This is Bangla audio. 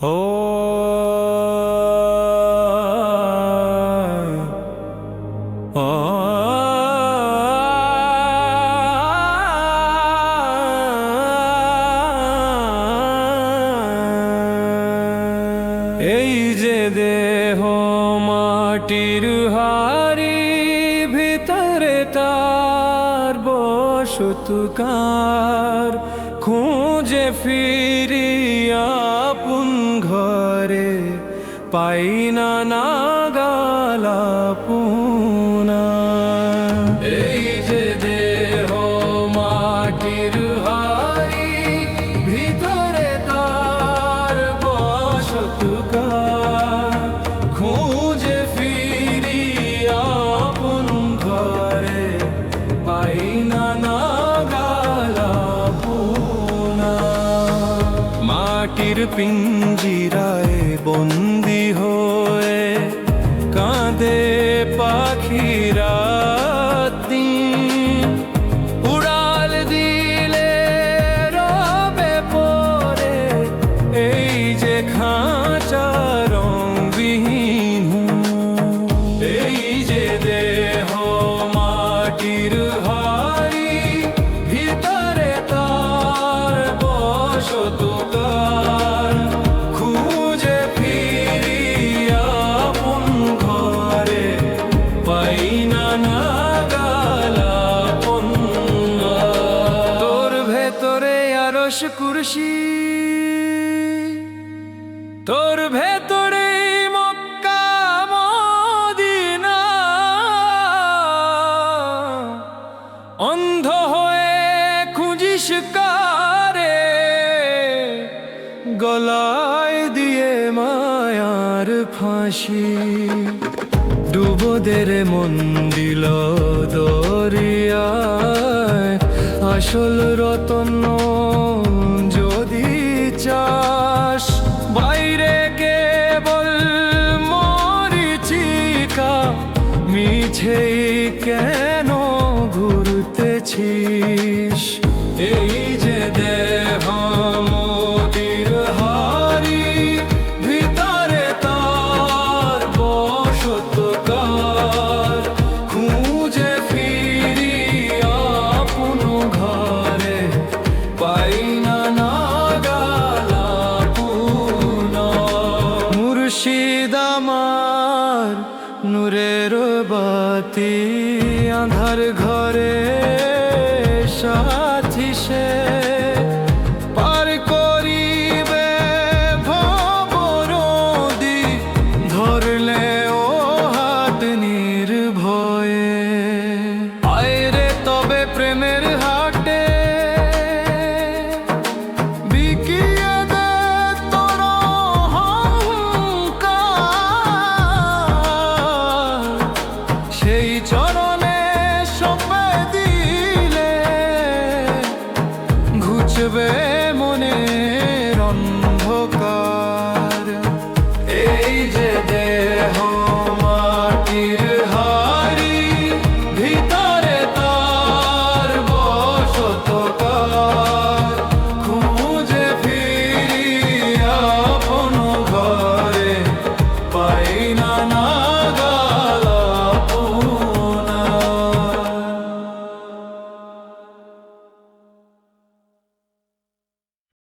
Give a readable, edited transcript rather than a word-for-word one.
ও এই যে দেহ মাটির হাড়ি, ভিতরে তার বসতকার, খুঁজে ফিরি আপন ঘরে, পাই না নাগাল আপনা। এই যে দেহ মাটির হাড়ি, ভিতরে তার বসতকার, খুঁজে ফিরি আপন ঘরে, পাই না নাগাল আপনা। মাটির পিঞ্জিরায় বন্দি হয়ে কাঁদে পাখিরা, উড়াল দিলে রবে পরে, এই যে খাঁচা রংবিহীন। এই যে দেহ মাটির হাড়ি, ভিতরে তার বসতকার, খুঁজে ফিরি আপন ঘরে, পাই না নাগাল আপনা। তোর ভেতরে আরশ কুরসি, তোর ভেতরে মক্কা মদিনা, অন্ধ হয়ে খুঁজিস কারে, গলায় দিয়ে মায়ার ফাঁসি। ডুবোদের মন দিল দরিয়ায়, আসল রতন যদি চাস, বাইরে কেবল মরিচিকা, মিছেই কেন ঘুরতেছিস। এই যে দেহ মোদির হাড়ি, ভিতরে তার বসতকার, খুঁজে ফিরি আপন ঘরে, পাই না নাগাল আপনা। মুর্শিদ আমার নূরের বাতি, আঁধার ঘরে সাথী সে, পার করিবে ভব নদী, ধরলে ও হাত নির্ভয়ে। আয় রে তবে প্রেমের হাটে, বিকিয়ে দে তোর অহংকার, সেই চরণে সঁপে দিলে ঘুচবে মনের অন্ধকার।